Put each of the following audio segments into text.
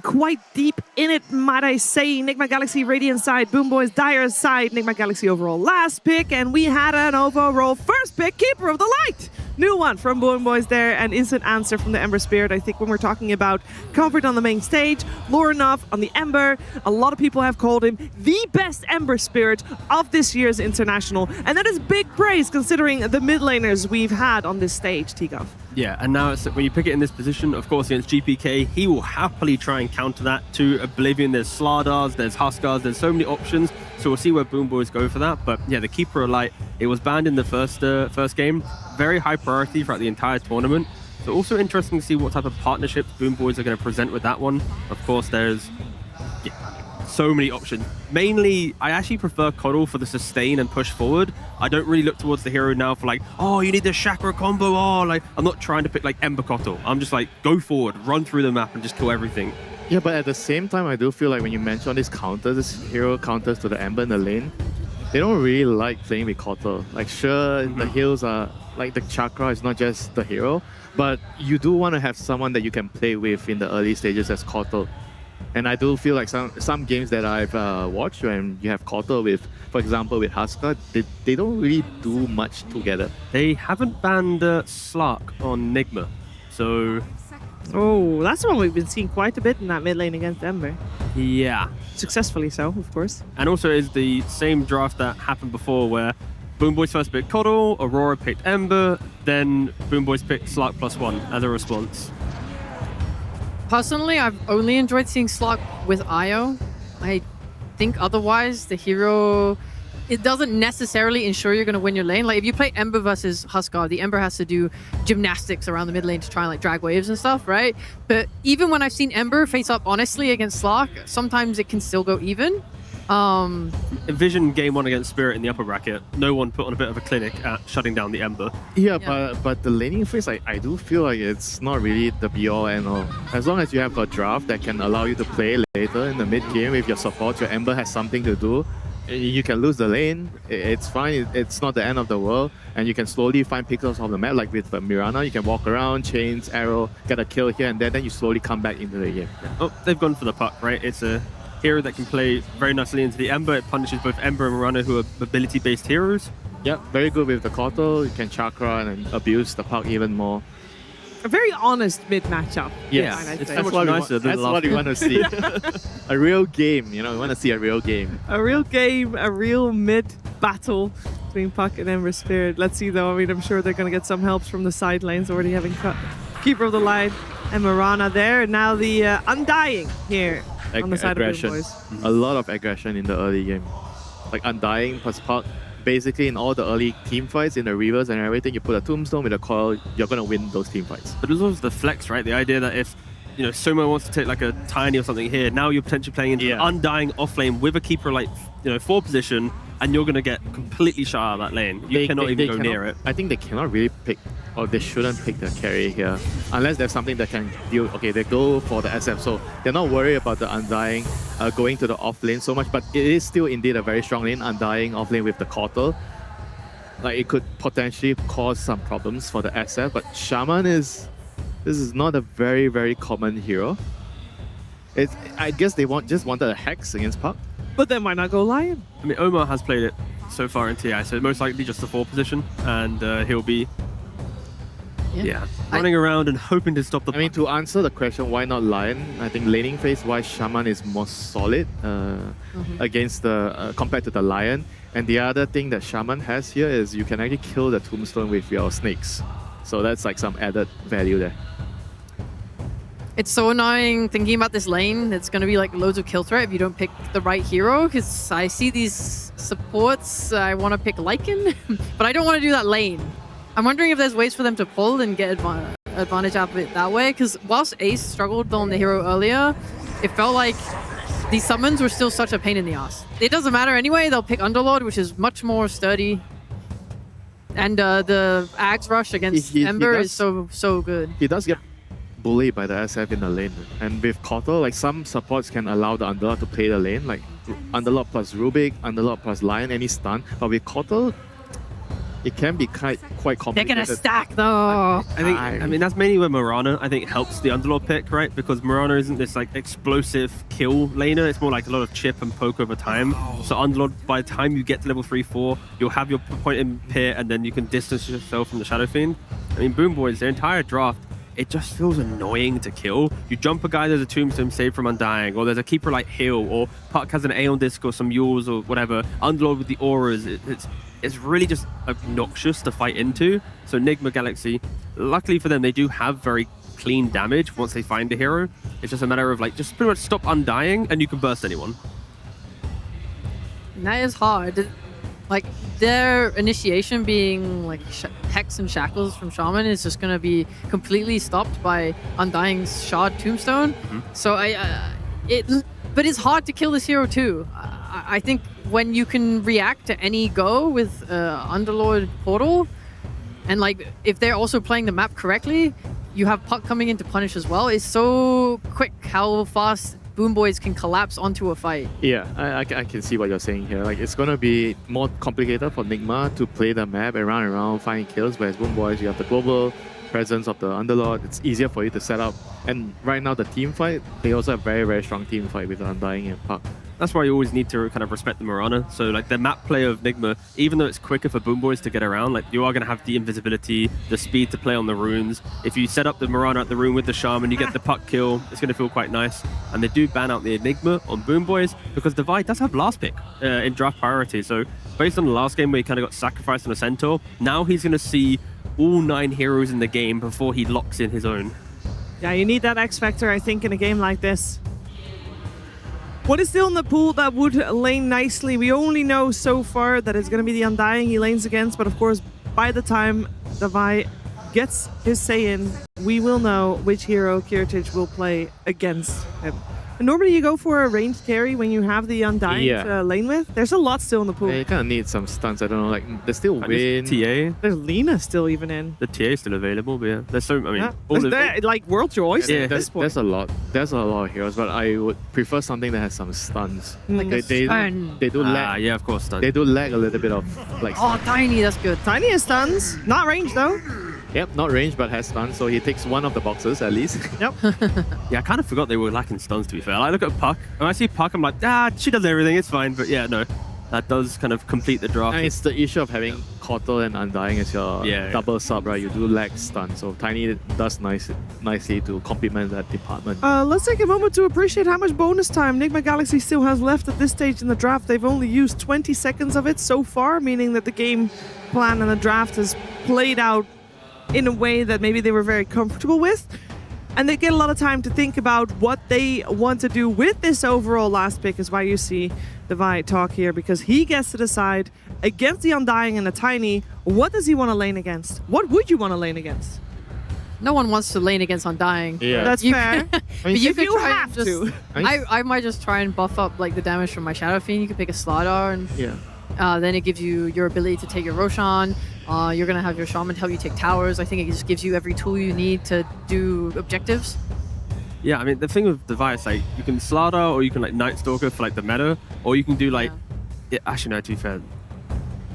Quite deep in it, might I say. Nigma Galaxy Radiant side, BoomBoys Dire side, Nigma Galaxy overall last pick, and we had an overall first pick, Keeper of the Light. New one from BoomBoys there, an instant answer from the Ember Spirit. I think when we're talking about comfort on the main stage, lore enough on the Ember, a lot of people have called him the best Ember Spirit of this year's International, and that is big praise considering the mid laners we've had on this stage, T-Gov. Yeah, and now it's, when you pick it in this position, of course, against GPK, he will happily try and counter that to Oblivion. There's Slardars, there's Huskars, there's so many options. So we'll see where BoomBoys go for that. But yeah, the Keeper of Light, it was banned in the first game. Very high priority throughout the entire tournament. So also interesting to see what type of partnerships BoomBoys are going to present with that one. Of course, there's so many options. Mainly, I actually prefer Coddle for the sustain and push forward. I don't really look towards the hero now for like, oh, you need the chakra combo. Oh, like I'm not trying to pick like Ember Coddle. I'm just like, go forward, run through the map and just kill everything. Yeah, but at the same time, I do feel like when you mention these counters, these hero counters to the Ember in the lane, they don't really like playing with Coddle. Like sure, the heals are like the chakra is not just the hero, but you do want to have someone that you can play with in the early stages as Coddle. And I do feel like some games that I've watched when you have Coddle with, for example, with Huskar, they don't really do much together. They haven't banned Slark on Nigma, so... Oh, that's one we've been seeing quite a bit in that mid lane against Ember. Yeah. Successfully so, of course. And also is the same draft that happened before where BoomBoys first picked Coddle, Aurora picked Ember, then BoomBoys picked Slark +1 as a response. Personally, I've only enjoyed seeing Slark with IO. I think otherwise, the hero, it doesn't necessarily ensure you're going to win your lane. Like if you play Ember versus Huskar, the Ember has to do gymnastics around the mid lane to try and like drag waves and stuff, right? But even when I've seen Ember face up honestly against Slark, sometimes it can still go even. Envision game 1 against Spirit in the upper bracket. No one put on a bit of a clinic at shutting down the Ember. Yeah. But the laning phase, I do feel like it's not really the be-all and all. As long as you have a draft that can allow you to play later in the mid-game with your support, your Ember has something to do. You can lose the lane, it's fine, it's not the end of the world, and you can slowly find pixels of the map, like with Mirana, you can walk around, chains, arrow, get a kill here and there, then you slowly come back into the game. Oh, they've gone for the puck, right? It's a hero that can play very nicely into the Ember. It punishes both Ember and Mirana, who are ability-based heroes. Yep, very good with the Coddle. You can chakra and abuse the puck even more. A very honest mid matchup. Yes, it's so much nicer than that's what we want to see. A real game, you know, we want to see a real game. A real game, a real mid battle between Puck and Ember Spirit. Let's see though, I mean, I'm sure they're going to get some helps from the side lanes, already having Keeper of the Light and Mirana there. And now the Undying here on the side aggression. of BoomBoys. A lot of aggression in the early game. Like Undying plus Puck. Basically, in all the early team fights, in the rivers and everything, you put a tombstone with a coil, you're going to win those team fights. But there's also the flex, right? The idea that if, you know, Soma wants to take like a tiny or something here, now you're potentially playing into an Undying off lane with a Keeper like, you know, 4 position, and you're going to get completely shut out of that lane. You cannot even go near it. I think they cannot really pick, or they shouldn't pick the carry here, unless there's something that can deal. Okay, they go for the SF, so they're not worried about the Undying going to the off lane so much, but it is still indeed a very strong lane, Undying off lane with the Coddle. Like it could potentially cause some problems for the SF, but Shaman this is not a very, very common hero. I guess they just wanted a Hex against Puck. But then why not go Lion? I mean, Omar has played it so far in TI, so most likely just the 4 position, and he'll be running around and hoping to stop the Puck. I mean, to answer the question, why not Lion? I think laning phase, why Shaman is more solid against the compared to the Lion. And the other thing that Shaman has here is you can actually kill the tombstone with your snakes. So that's like some added value there. It's so annoying thinking about this lane. It's going to be like loads of kill threat if you don't pick the right hero, because I see these supports. I want to pick Lycan, but I don't want to do that lane. I'm wondering if there's ways for them to pull and get advantage out of it that way, because whilst Ace struggled on the hero earlier, it felt like these summons were still such a pain in the ass. It doesn't matter anyway, they'll pick Underlord, which is much more sturdy. And the Axe Rush against Ember is so good. He does get bullied by the SF in the lane. And with Coddle, like some supports can allow the Underlord to play the lane, like Underlord plus Rubik, Underlord plus Lion, any stun. But with Coddle, it can be quite They're complicated. gonna stack though. I mean, that's mainly where Mirana, I think, helps the Underlord pick, right? Because Mirana isn't this like explosive kill laner. It's more like a lot of chip and poke over time. So Underlord, by the time you get to level 3-4, you'll have your point in pit, and then you can distance yourself from the Shadow Fiend. I mean, BoomBoys, their entire draft, it just feels annoying to kill. You jump a guy, there's a Tombstone saved from Undying, or there's a Keeper like Heal, or Puck has an Aeon Disc or some Yules or whatever. Underlord with the auras, it's really just obnoxious to fight into. So Nigma Galaxy, luckily for them, they do have very clean damage once they find a hero. It's just a matter of like, just pretty much stop Undying and you can burst anyone. And that is hard. Like, their initiation being like Hex and Shackles from Shaman is just going to be completely stopped by Undying's Shard Tombstone. So but it's hard to kill this hero too. I think when you can react to any go with Underlord Portal, and like if they're also playing the map correctly, you have Puck coming in to punish as well. It's so quick how fast BoomBoys can collapse onto a fight. Yeah, I can see what you're saying here. Like, it's gonna be more complicated for Nigma to play the map around and around, finding kills, whereas BoomBoys, you have the global presence of the Underlord. It's easier for you to set up. And right now, the team fight, they also have very, very strong team fight with Undying and Puck. That's why you always need to kind of respect the Mirana. So like the map play of Nigma, even though it's quicker for BoomBoys to get around, like you are going to have the invisibility, the speed to play on the runes. If you set up the Mirana at the rune with the Shaman, you get the Puck kill, it's going to feel quite nice. And they do ban out the Enigma on BoomBoys because Divide does have last pick in draft priority. So based on the last game where he kind of got sacrificed on a Centaur, now he's going to see all 9 heroes in the game before he locks in his own. Yeah, you need that X factor, I think, in a game like this. What is still in the pool that would lane nicely? We only know so far that it's going to be the Undying he lanes against, but of course, by the time Davai gets his say in, we will know which hero Kiritich will play against him. And normally you go for a ranged carry when you have the Undying to lane with. There's a lot still in the pool. Yeah, you kind of need some stunts. I don't know, like, there's still Win. TA. There's Lina still even in. The TA is still available, but yeah, there's so, I mean, Yeah. all of There, like World Choice at this point. There's a lot of heroes, but I would prefer something that has some stuns. Like a stun. They do lag. yeah, of course, stun. They do lag a little bit of like. Oh, Tiny, that's good. Tiny is stuns, not ranged though. Yep, not range, but has stuns, so he takes one of the boxes at least. Yep. Yeah, I kind of forgot they were lacking stuns, to be fair. I look at Puck, and I see Puck, I'm like, she does everything, it's fine. But yeah, no, that does kind of complete the draft. And it's the issue of having Quarter and Undying as your double sub, right? You do lack stun, so Tiny does nicely to complement that department. Let's take a moment to appreciate how much bonus time Nigma Galaxy still has left at this stage in the draft. They've only used 20 seconds of it so far, meaning that the game plan and the draft has played out in a way that maybe they were very comfortable with. And they get a lot of time to think about what they want to do with this overall last pick, is why you see Divide talk here, because he gets to decide against the Undying and the Tiny, what does he want to lane against? What would you want to lane against? No one wants to lane against Undying. Yeah. That's fair. But if could you try and have just, to. I might just try and buff up like the damage from my Shadow Fiend. You could pick a Slardar, and then it gives you your ability to take your Roshan. You're going to have your Shaman help you take towers. I think it just gives you every tool you need to do objectives. Yeah, I mean, the thing with Device, like, you can Slardar or you can, like, Night Stalker for, like, the meta, or you can do, like... Yeah, actually, no, to be fair,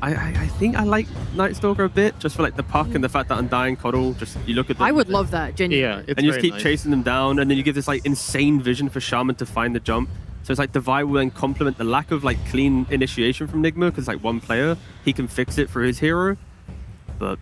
I think I like Night Stalker a bit, just for, like, the Puck and the fact that Undying Coddle, just, you look at them... I would love that, genuinely. Yeah, it's and you just very keep nice. chasing them down, and then you give this, like, insane vision for Shaman to find the jump. So it's like Divide will then complement the lack of, like, clean initiation from Nigma, because, like, one player, he can fix it for his hero. But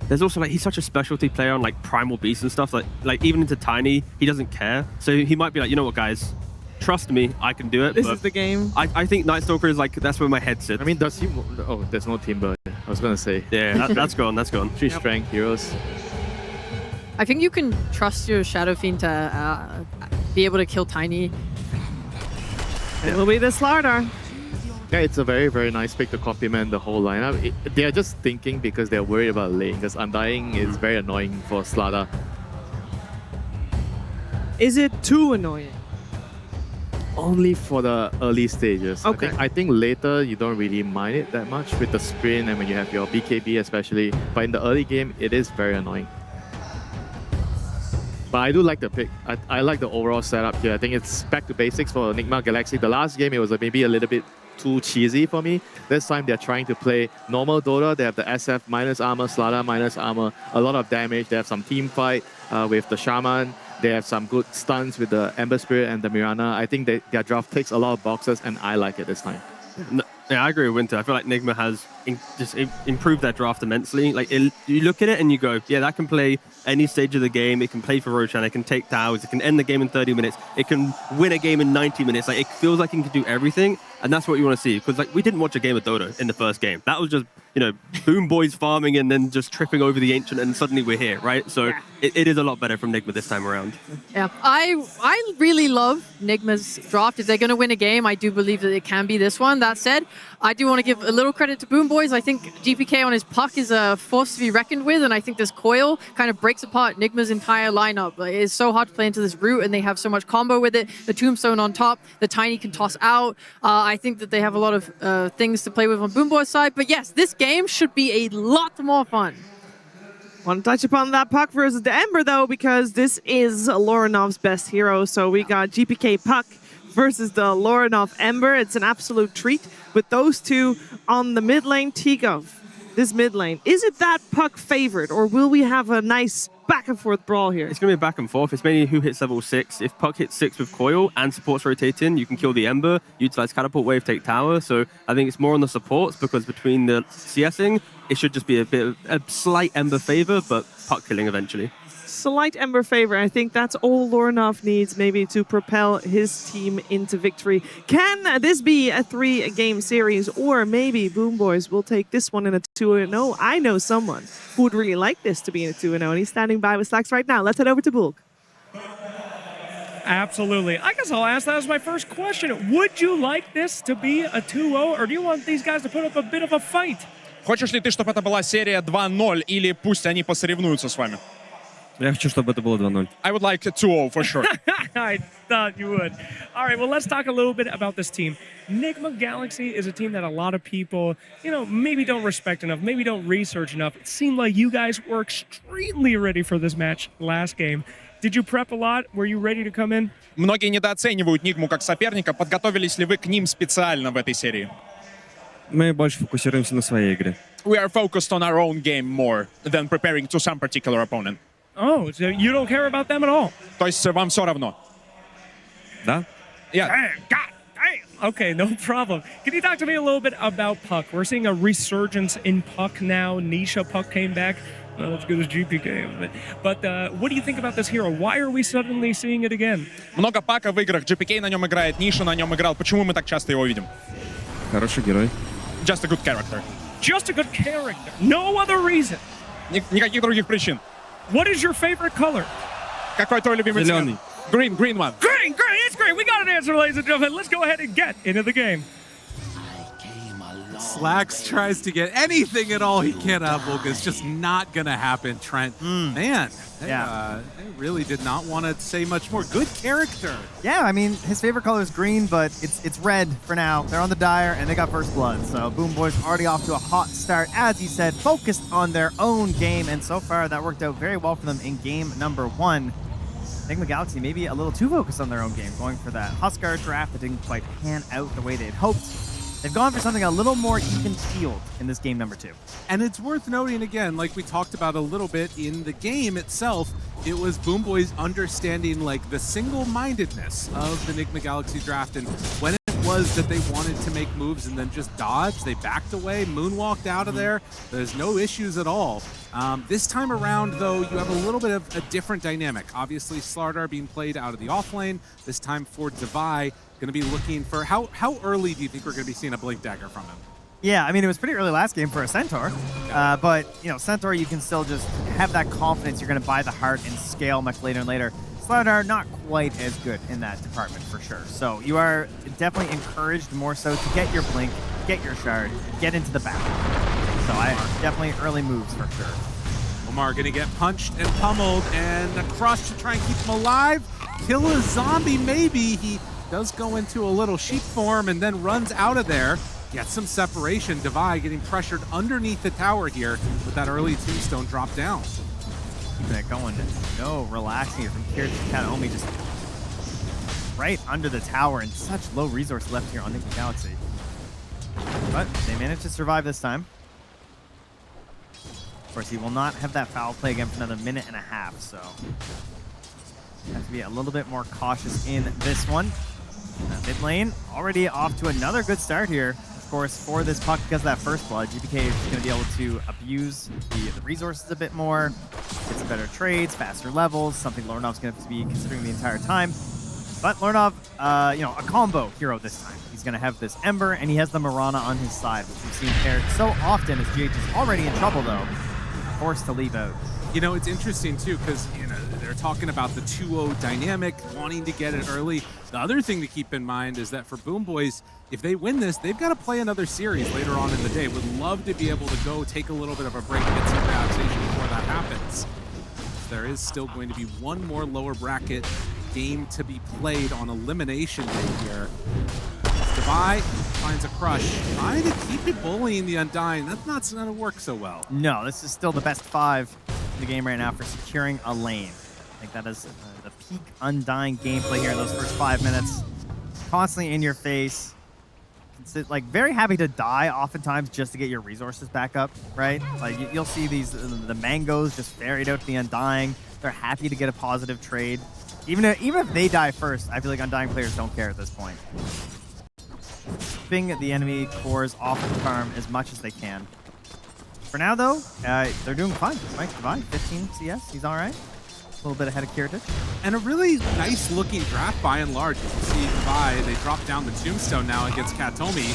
there's also, like, he's such a specialty player on, like, Primal Beast and stuff. Like even into Tiny, he doesn't care. So he might be like, you know what, guys? Trust me, I can do it. This but is the game. I think Night Stalker is, like, that's where my head sits. I mean, does he... Oh, there's no Timber. I was going to say. Yeah, that's gone, that's gone. 3 strength heroes. I think you can trust your Shadow Fiend to be able to kill Tiny. It will be the Slardar. Yeah, it's a very, very nice pick to complement the whole lineup. They're just thinking because they're worried about lane, because Undying is very annoying for Slardar. Is it too annoying? Only for the early stages. Okay. I think later you don't really mind it that much with the sprint and when you have your BKB especially. But in the early game, it is very annoying. But I do like the pick. I like the overall setup here. I think it's back to basics for Nigma Galaxy. The last game, it was maybe a little bit too cheesy for me. This time they're trying to play normal Dota. They have the SF minus armor, Slardar minus armor, a lot of damage. They have some team fight with the Shaman. They have some good stunts with the Ember Spirit and the Mirana. I think their draft ticks a lot of boxes, and I like it this time. Yeah, I agree with Winter. I feel like Nigma has just improved their draft immensely. Like, you look at it and you go, yeah, that can play any stage of the game. It can play for Roshan. It can take towers. It can end the game in 30 minutes. It can win a game in 90 minutes. Like, it feels like it can do everything, and that's what you want to see. Because, like, we didn't watch a game of Dota in the first game. That was just, you know, BoomBoys farming and then just tripping over the Ancient, and suddenly we're here, right? So it is a lot better from Nigma this time around. Yeah, I really love Nigma's draft. If they're going to win a game, I do believe that it can be this one. That said, I do want to give a little credit to BoomBoys. I think GPK on his puck is a force to be reckoned with, and I think this coil kind of breaks apart Nigma's entire lineup. Like, it's so hard to play into this route, and they have so much combo with it. The Tombstone on top, the Tiny can toss out. I think that they have a lot of things to play with on BoomBoys' side. But yes, this game should be a lot more fun. Want to touch upon that Puck versus the Ember, though, because this is Lorenov's best hero. So we got GPK Puck versus the Lorenov Ember. It's an absolute treat with those two on the mid lane. Tigov, this mid lane, is it that Puck favored, or will we have a nice back and forth brawl here? It's going to be back and forth. It's mainly who hits level 6. If Puck hits 6 with coil and supports rotating, you can kill the Ember, utilize catapult wave, take tower. So I think it's more on the supports, because between the CSing, it should just be a slight Ember favor, but Puck killing eventually. Slight Ember favor. I think that's all Lorenov needs maybe to propel his team into victory. Can this be a 3-game series, or maybe BoomBoys will take this one in a 2-0? I know someone who would really like this to be in a 2-0, and he's standing by with Slacks right now. Let's head over to Bulk. Absolutely. I guess I'll ask that as my first question. Would you like this to be a 2-0, or do you want these guys to put up a bit of a fight? Хочешь ли ты, чтобы это была серия 2-0, или пусть они посоревнуются с вами? Я хочу, чтобы это было 2-0. I would like 2-0 for sure. I thought you would. All right, well, let's talk a little bit about this team. Nigma Galaxy is a team that a lot of people, you know, maybe don't respect enough, maybe don't research enough. It seemed like you guys were extremely ready for this match last game. Did you prep a lot? Were you ready to come in? Многие недооценивают Нигму как соперника. Подготовились ли вы к ним специально в этой серии? Мы больше фокусируемся на своей игре. We are focused on our own game more than preparing to some particular opponent. Oh, so you don't care about them at all? То есть вам все равно? Да? Yeah. Damn, God damn. Okay, no problem. Can you talk to me a little bit about Puck? We're seeing a resurgence in Puck now. Nisha Puck came back. Not as good as GPK. But what do you think about this hero? Why are we suddenly seeing it again? Много пака в играх. GPK на нем играет, Ниша на нем играл. Почему мы так часто его видим? Хороший герой. Just a good character. Just a good character. No other reason. Никаких других причин. What is your favorite color? Какой твой любимый цвет? Зеленый. Green one. Green, it's great. We got an answer, ladies and gentlemen. Let's go ahead and get into the game. Slacks tries to get anything at all he can out of Volga. It's just not going to happen, Trent. Man, they really did not want to say much more. Good character. Yeah, I mean, his favorite color is green, but it's red for now. They're on the Dire, and they got first blood. So BoomBoys already off to a hot start. As he said, focused on their own game, and so far that worked out very well for them in game number 1. Nigma Galaxy maybe a little too focused on their own game, going for that Huskar draft that didn't quite pan out the way they'd hoped. They've gone for something a little more even-keeled in this game number 2. And it's worth noting again, like we talked about a little bit in the game itself, it was BoomBoys understanding like the single-mindedness of the Nigma Galaxy draft, and when it was that they wanted to make moves and then just dodge, they backed away, moonwalked out of there. There's no issues at all. This time around, though, you have a little bit of a different dynamic. Obviously, Slardar being played out of the offlane. This time for Divai, going to be looking for how early do you think we're going to be seeing a Blink Dagger from him? Yeah, I mean, it was pretty early last game for a Centaur, but, you know, Centaur, you can still just have that confidence you're going to buy the heart and scale much later and later. Slardar, not quite as good in that department for sure. So you are definitely encouraged more so to get your Blink, get your Shard, get into the battle. So definitely early moves for sure. Omar going to get punched and pummeled, and a crush to try and keep him alive. Kill a zombie, maybe. He does go into a little sheep form and then runs out of there. Gets some separation. Divai getting pressured underneath the tower here with that early tombstone drop down. Keeping it going. No relaxing it from Kirich Kataomi, just right under the tower, and such low resource left here on Nigma Galaxy. But they managed to survive this time. Of course, he will not have that foul play again for another minute and a half, so have to be a little bit more cautious in this one. Mid lane already off to another good start here. Of course, for this puck, because of that first blood, GPK is going to be able to abuse the resources a bit more, get some better trades, faster levels, something Lornov's going to have to be considering the entire time. But Lornov, you know, a combo hero this time. He's going to have this Ember, and he has the Mirana on his side, which we've seen paired so often as GH is already in trouble, though. Forced to leave out. You know, it's interesting, too, because, you know, they're talking about the 2-0 dynamic, wanting to get it early. The other thing to keep in mind is that for BoomBoys, if they win this, they've got to play another series later on in the day. Would love to be able to go take a little bit of a break and get some relaxation before that happens. There is still going to be one more lower bracket game to be played on Elimination Day here. Devi finds a crush, trying to keep it bullying the Undying. That's not going to work so well. No, this is still the best 5 in the game right now for securing a lane. I think that is the peak Undying gameplay here in those first 5 minutes. Constantly in your face. Like, very happy to die oftentimes just to get your resources back up, right? Like, you'll see these, the mangoes just ferried out to the Undying. They're happy to get a positive trade. Even if they die first, I feel like Undying players don't care at this point. Keeping the enemy cores off the farm as much as they can. For now, though, they're doing fine. Right, Devi, 15 CS, he's all right. A little bit ahead of Kiritich. And a really nice-looking draft by and large. You can see Devi, they drop down the Tombstone now against Katomi.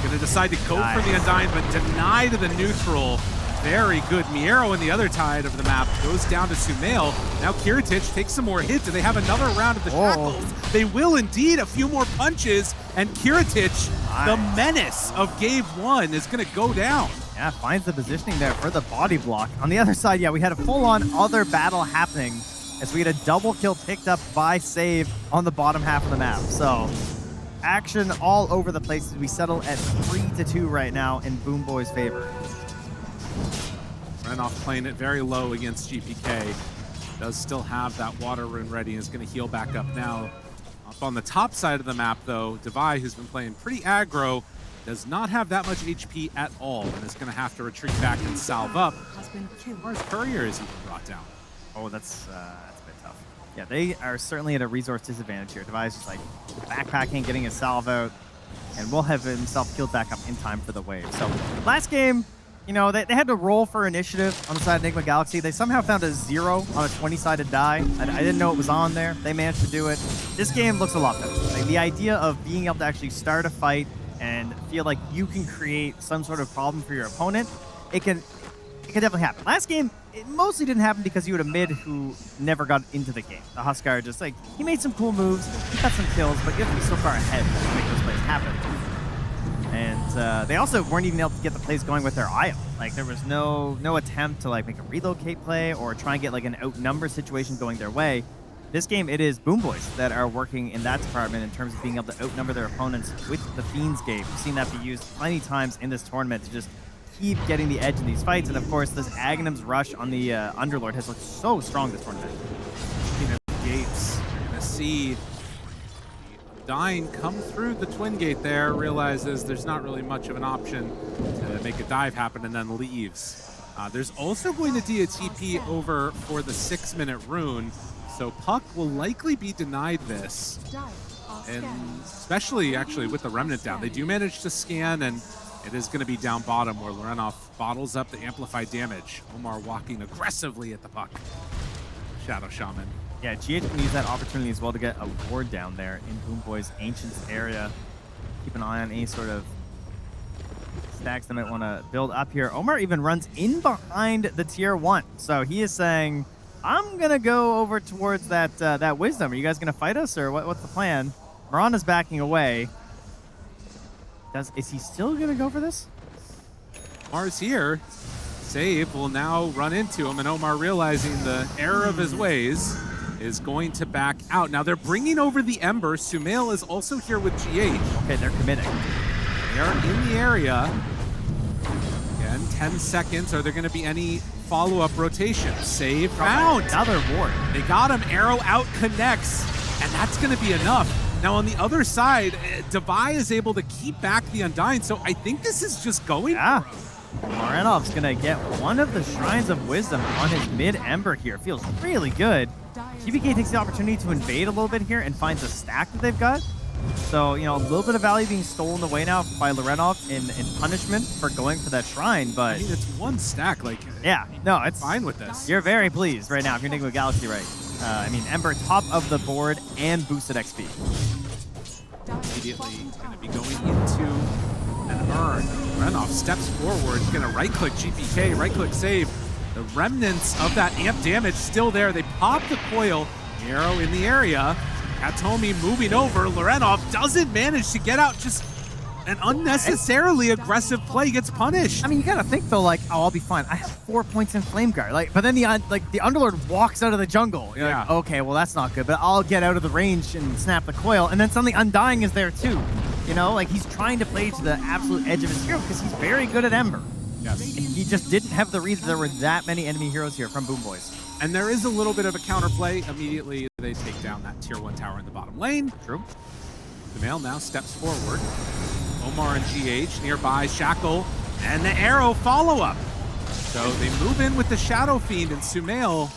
Going to decide to go for the Undying, but deny to the neutral. Very good. Miero in the other side of the map goes down to Sumail. Now Kiritich takes some more hits. Do they have another round of the shackles? They will indeed. A few more punches, and Kiritich, the menace of Game 1, is going to go down. Yeah, finds the positioning there for the body block. On the other side, yeah, we had a full-on other battle happening as we had a double kill picked up by Save on the bottom half of the map. So action all over the place as we settle at 3-2 right now in BoomBoys' favor. Renoff playing it very low against GPK. Does still have that water rune ready and is going to heal back up now. Up on the top side of the map, though, Devi, who's been playing pretty aggro, does not have that much HP at all and is going to have to retreat back and salve up. Where's Courier is even brought down? Oh, that's a bit tough. Yeah, they are certainly at a resource disadvantage here. Devi's just like backpacking, getting his salve out, and will have himself healed back up in time for the wave. So last game, you know, they had to roll for initiative on the side of Nigma Galaxy. They somehow found a 0 on a 20-sided die. I didn't know it was on there. They managed to do it. This game looks a lot better. Like, the idea of being able to actually start a fight and feel like you can create some sort of problem for your opponent, it can definitely happen. Last game, it mostly didn't happen because you had a mid who never got into the game. The Huskar just like, he made some cool moves, he got some kills, but you have to be so far ahead to make those plays happen. And they also weren't even able to get the plays going with their IO. Like, there was no attempt to like make a relocate play or try and get like an outnumber situation going their way. This game, it is BoomBoys that are working in that department in terms of being able to outnumber their opponents with the Fiends game. We've seen that be used plenty times in this tournament to just keep getting the edge in these fights. And of course, this Aghanim's rush on the Underlord has looked so strong this tournament. Gates, you're going to see Dying come through the Twin Gate there, realizes there's not really much of an option to make a dive happen, and then leaves. There's also going to be a TP over for the 6-minute rune. So Puck will likely be denied this, and especially actually with the Remnant down. They do manage to scan, and it is going to be down bottom where Lorenoff bottles up the amplified damage. Omar walking aggressively at the Puck. Shadow Shaman. Yeah, GH can use that opportunity as well to get a ward down there in BoomBoys' Ancients area. Keep an eye on any sort of stacks they might want to build up here. Omar even runs in behind the tier 1. So he is saying, I'm going to go over towards that Wisdom. Are you guys going to fight us, or what's the plan? Mirana's backing away. Is he still going to go for this? Omar's here. Save will now run into him, and Omar, realizing the error of his ways, is going to back out. Now they're bringing over the Ember. Sumail is also here with GH. Okay, they're committing. They are in the area. Again, 10 seconds. Are there going to be any follow-up rotation? Save found. Another ward. They got him. Arrow out connects, and that's going to be enough. Now on the other side, Devi is able to keep back the Undying, so I think this is just going. Yeah. Moranov's gonna get one of the Shrines of Wisdom on his mid-Ember here. Feels really good. GBK takes the opportunity to invade a little bit here and finds a stack that they've got. So, you know, a little bit of value being stolen away now by Lorenov in punishment for going for that Shrine, but... I mean, it's one stack, like... Yeah, no, it's... fine with this. You're very pleased right now if you're Nigma Galaxy, right? I mean, Ember top of the board and boosted XP. Immediately going to be going into an urn. Lorenov steps forward, going to right-click GPK, right-click save. The remnants of that amp damage still there. They pop the coil. Arrow in the area. Katomi moving over. Lorenov doesn't manage to get out. Just an unnecessarily aggressive play gets punished. I mean, you gotta think though, like, oh, I'll be fine. I have 4 points in Flame Guard. Like, but then the Underlord walks out of the jungle. You're like, okay, well that's not good. But I'll get out of the range and snap the coil, and then suddenly Undying is there too. You know, like he's trying to play to the absolute edge of his hero because he's very good at Ember. Yes. He just didn't have the read that there were that many enemy heroes here from BoomBoys. And there is a little bit of a counterplay. Immediately, they take down that tier 1 tower in the bottom lane. True. Sumail now steps forward. Omar and GH nearby, Shackle, and the arrow follow-up. So they move in with the Shadow Fiend, and Sumail,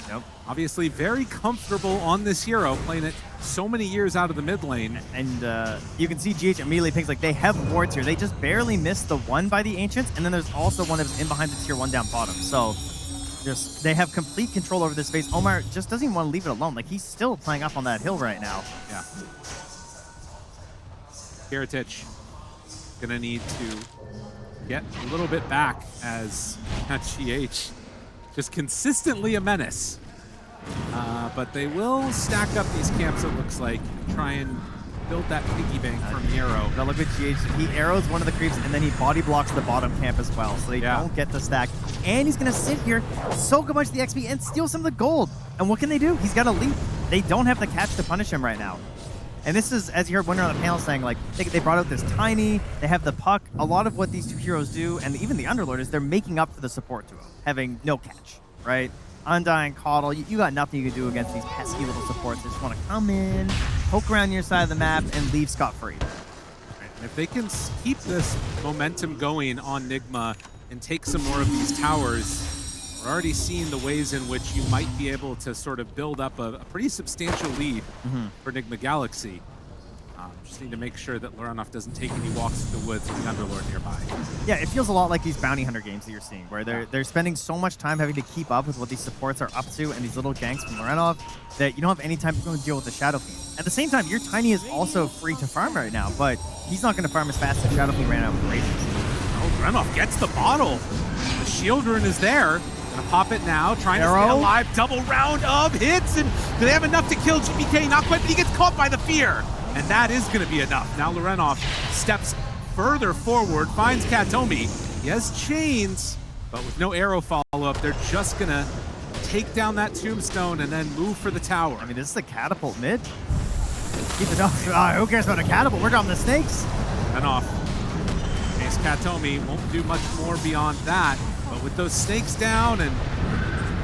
obviously very comfortable on this hero, playing it so many years out of the mid lane. And you can see GH immediately picks, like, they have wards here. They just barely missed the one by the Ancients, and then there's also one that's in behind the tier 1 down bottom. So just they have complete control over this space. Omar just doesn't even want to leave it alone. Like, he's still playing up on that hill right now. Yeah. Kiritich gonna need to get a little bit back as GH just consistently a menace. But they will stack up these camps, it looks like, and try and build that piggy bank from Nero. Now look at GH. He arrows one of the creeps, and then he body blocks the bottom camp as well, so they don't get the stack. And he's going to sit here, soak a bunch of the XP, and steal some of the gold. And what can they do? He's got a leap. They don't have the catch to punish him right now. And this is, as you heard Winner on the panel saying, like, they brought out this Tiny, they have the Puck. A lot of what these two heroes do, and even the Underlord, is they're making up for the support duo, having no catch, right? Undying, Coddle, you got nothing you can do against these pesky little supports. They just want to come in, poke around your side of the map, and leave scot-free. And if they can keep this momentum going on Nigma and take some more of these towers, we're already seeing the ways in which you might be able to sort of build up a pretty substantial lead for Nigma Galaxy. Just need to make sure that Lorenov doesn't take any walks through the woods with the Underlord nearby. Yeah, it feels a lot like these bounty hunter games that you're seeing, where they're spending so much time having to keep up with what these supports are up to and these little ganks from Lorenov that you don't have any time to go and deal with the Shadow Fiend. At the same time, your Tiny is also free to farm right now, but he's not going to farm as fast as Shadow Fiend ran out with Rages. Oh, Lorenov gets the bottle. The shield rune is there. Gonna pop it now, trying to stay alive. Double round of hits, and do they have enough to kill GPK? Not quite, but he gets caught by the fear. And that is going to be enough. Now Lorenov steps further forward, finds Katomi. He has chains, but with no arrow follow-up, they're just going to take down that tombstone and then move for the tower. I mean, this is a catapult mid. Keep it up. Who cares about a catapult? We're on the snakes. And off. Ace Katomi won't do much more beyond that, but with those snakes down and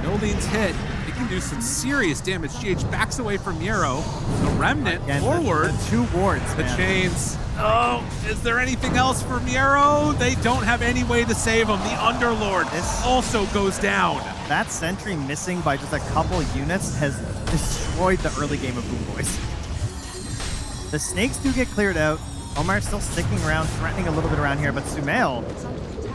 buildings hit, they can do some serious damage. GH backs away from Nero. The Remnant forward. The two wards, The chains. Oh, is there anything else for Nero? They don't have any way to save him. The Underlord also goes down. That sentry missing by just a couple units has destroyed the early game of BoomBoys. The snakes do get cleared out. Omar's still sticking around, threatening a little bit around here, but Sumail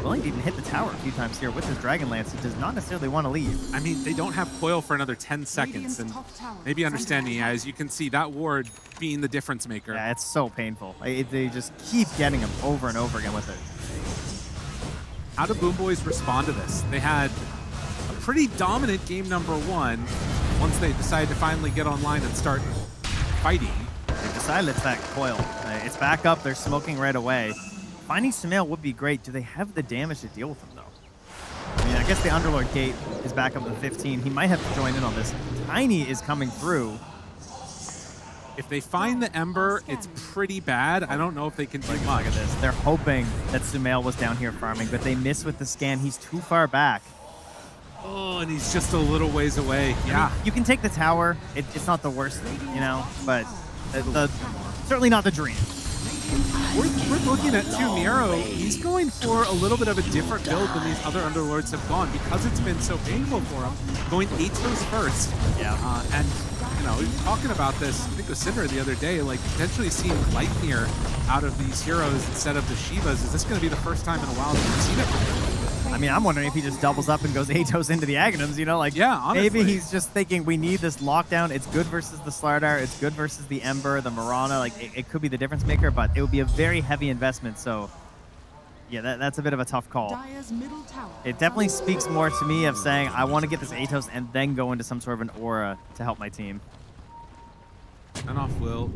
willing to even hit the tower a few times here with his Dragon Lance. He does not necessarily want to leave. I mean, they don't have coil for another 10 seconds, and maybe understanding, as you can see, that ward being the difference maker. Yeah, it's so painful. They just keep getting him over and over again with it. How do BoomBoys respond to this? They had a pretty dominant game number 1 once they decided to finally get online and start fighting. They decided it's that coil. It's back up. They're smoking right away. Finding Sumail would be great. Do they have the damage to deal with him, though? I mean, I guess the Underlord gate is back up to 15. He might have to join in on this. Tiny is coming through. If they find the Ember, it's pretty bad. I don't know if they can do much. Look at this. They're hoping that Sumail was down here farming, but they miss with the scan. He's too far back. Oh, and he's just a little ways away. Yeah. I mean, you can take the tower. It's not the worst, you know, but the certainly not the dream. We're looking at too, Miro. He's going for a little bit of a different build than these other Underlords have gone because it's been so painful for him. Going Atos first. Yeah. And, you know, we were talking about this, I think with Cinder the other day, like potentially seeing Lightyear out of these heroes instead of the Shivas. Is this going to be the first time in a while that we've seen it from him? I mean, I'm wondering if he just doubles up and goes Atos into the Aghanims, you know? Like, yeah, honestly. Maybe he's just thinking we need this lockdown. It's good versus the Slardar. It's good versus the Ember, the Mirana. Like, it could be the difference maker, but it would be a very heavy investment. So, yeah, that's a bit of a tough call. It definitely speaks more to me of saying I want to get this Atos and then go into some sort of an aura to help my team. Enough will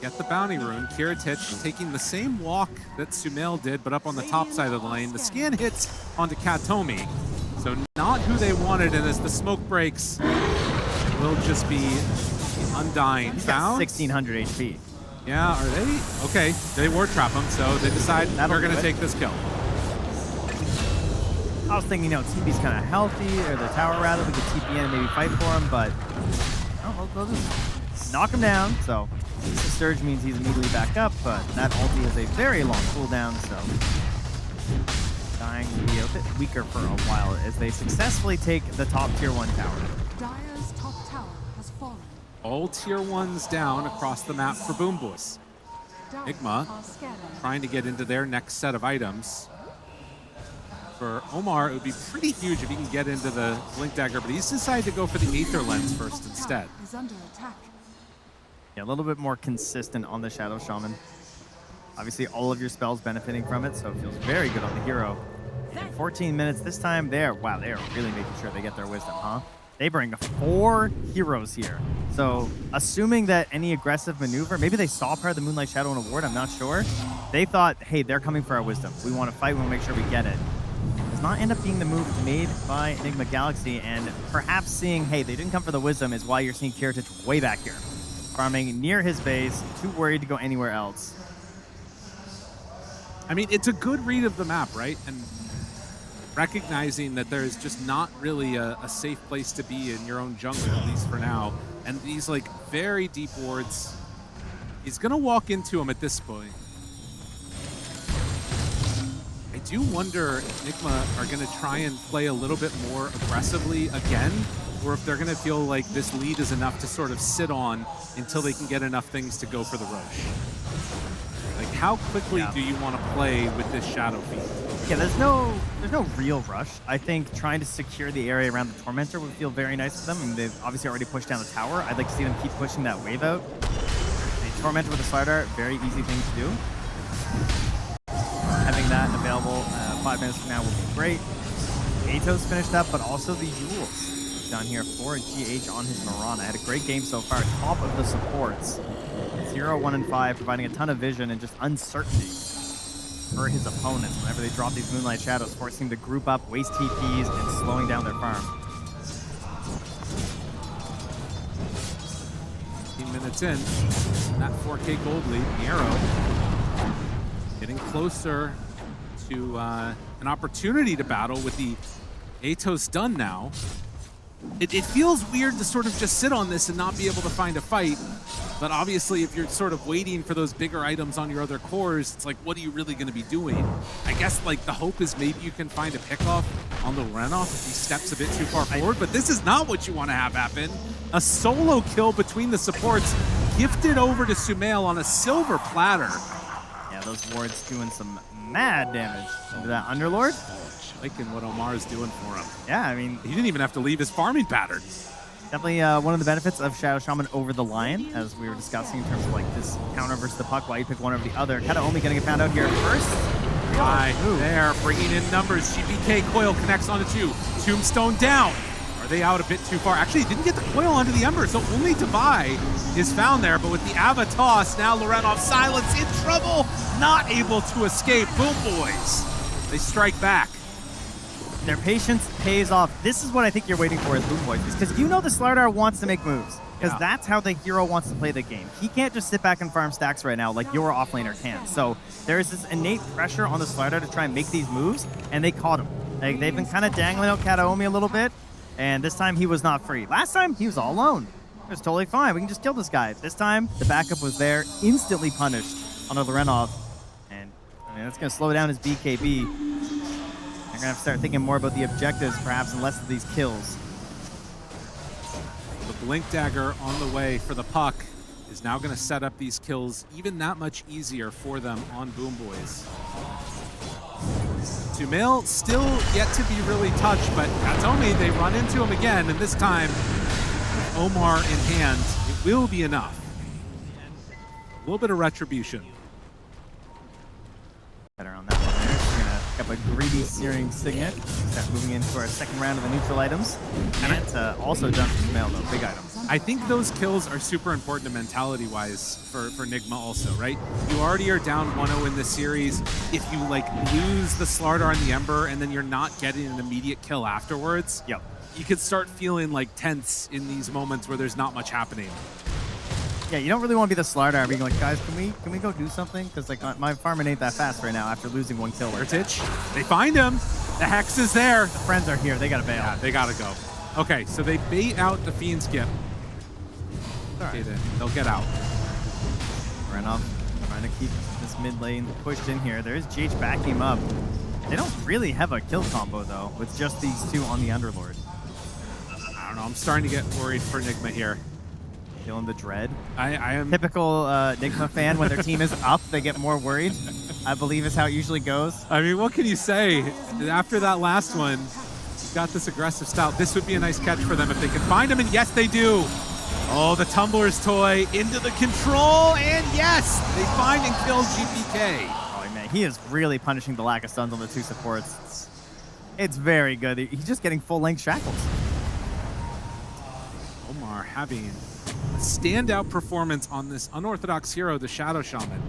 get the bounty rune. Kiritich taking the same walk that Sumail did, but up on the top side of the lane. The scan hits onto Katomi, so not who they wanted, and as the smoke breaks, will just be Undying. He's got Found? 1,600 HP. Yeah, are they? Okay, they ward trap him, so they decide That'll we're going do to it. take this kill. I was thinking, you know, TP's kind of healthy, or the tower rather, we could TP in and maybe fight for him, but oh, they'll just knock him down. So the surge means he's immediately back up, but that ulti has a very long cooldown, so dying will be a bit weaker for a while as they successfully take the top tier 1 tower. Dire's top tower has fallen. All tier 1s down across the map for BoomBoys. Nigma trying to get into their next set of items. For Omar, it would be pretty huge if he can get into the Blink Dagger, but he's decided to go for the Aether Lens first instead. Is under attack. Yeah, a little bit more consistent on the Shadow Shaman. Obviously, all of your spells benefiting from it, so it feels very good on the hero. And 14 minutes this time, they're really making sure they get their wisdom, huh? They bring 4 heroes here. So, assuming that any aggressive maneuver, maybe they saw part of the Moonlight Shadow and a ward, I'm not sure. They thought, hey, they're coming for our wisdom. We want to fight, we want to make sure we get it. Does not end up being the move made by Nigma Galaxy, and perhaps seeing, hey, they didn't come for the wisdom is why you're seeing Kiritich way back here. Farming near his base, too worried to go anywhere else. I mean, it's a good read of the map, right? And recognizing that there is just not really a safe place to be in your own jungle, at least for now. And these, like, very deep wards. He's going to walk into them at this point. I do wonder if Nigma are going to try and play a little bit more aggressively again, or if they're going to feel like this lead is enough to sort of sit on until they can get enough things to go for the rush. Like, how quickly do you want to play with this Shadow Fiend? Yeah, there's no real rush. I think trying to secure the area around the Tormentor would feel very nice for them. I mean, they've obviously already pushed down the tower. I'd like to see them keep pushing that wave out. A Tormentor with a Slardar, very easy thing to do. Having that available 5 minutes from now will be great. Atos finished up, but also the Jules down here for GH on his Mirana. Had a great game so far, top of the supports. 0, 1, and 5, providing a ton of vision and just uncertainty for his opponents whenever they drop these Moonlight Shadows, forcing them to group up, waste TPs, and slowing down their farm. 15 minutes in, that 4K gold lead, Nero getting closer to an opportunity to battle with the Atos done now. It feels weird to sort of just sit on this and not be able to find a fight. But obviously, if you're sort of waiting for those bigger items on your other cores, it's like, what are you really going to be doing? I guess, like, the hope is maybe you can find a pickoff on the runoff if he steps a bit too far forward. But this is not what you want to have happen. A solo kill between the supports, gifted over to Sumail on a silver platter. Yeah, those wards doing some mad damage into that Underlord. Liking what Omar's doing for him. Yeah, I mean, he didn't even have to leave his farming pattern. Definitely one of the benefits of Shadow Shaman over the Lion, as we were discussing in terms of like this counter versus the puck, why you pick one over the other. Kataomi going to get found out here first. Right there, bringing in numbers. GPK coil connects onto 2. Tombstone down. Are they out a bit too far? Actually, didn't get the coil onto the Ember, so only Devi is found there. But with the Ava toss, now Lorenov Silence in trouble, not able to escape. BoomBoys, they strike back. Their patience pays off. This is what I think you're waiting for as BoomBoys, because you know the Slardar wants to make moves, because that's how the hero wants to play the game. He can't just sit back and farm stacks right now like your offlaner can. So there is this innate pressure on the Slardar to try and make these moves, and they caught him. Like, they've been kind of dangling out Kataomi a little bit, and this time he was not free. Last time, he was all alone. It's totally fine. We can just kill this guy. This time, the backup was there, instantly punished on the Lorenov. And I mean, that's going to slow down his BKB. They're going to have to start thinking more about the objectives, perhaps, and less of these kills. The Blink Dagger on the way for the puck is now going to set up these kills even that much easier for them on BoomBoys. Sumail still yet to be really touched, but Katomi, they run into him again, and this time, with Omar in hand, it will be enough. A little bit of retribution. Better on that one there. We're going to pick up a greedy Searing Signet. Start moving into our second round of the neutral items. And it's also done for Sumail, though. Big item. I think those kills are super important mentality-wise for Nigma also, right? You already are down 1-0 in this series. If you like lose the Slardar and the Ember and then you're not getting an immediate kill afterwards, yep, you could start feeling like tense in these moments where there's not much happening. Yeah, you don't really want to be the Slardar being like, guys, can we go do something? Because like my farming ain't that fast right now after losing one kill. Heritage, they find him. The Hex is there. The friends are here. They gotta bail. Yeah, they gotta go. Okay, so they bait out the Fiend Skip. Okay, then they'll get out. Renov trying to keep this mid lane pushed in here. There's GH backing him up. They don't really have a kill combo though, with just these two on the Underlord. I don't know. I'm starting to get worried for Nigma here. Feeling the dread. I am typical Nigma fan. When their team is up, they get more worried. I believe is how it usually goes. I mean, what can you say? After that last one, you've got this aggressive style. This would be a nice catch for them if they can find him, and yes, they do. Oh, the Tumbler's toy into the control, and yes, they find and kill GPK. Oh man, he is really punishing the lack of stuns on the two supports. It's very good. He's just getting full-length shackles. Omar having a standout performance on this unorthodox hero, the Shadow Shaman.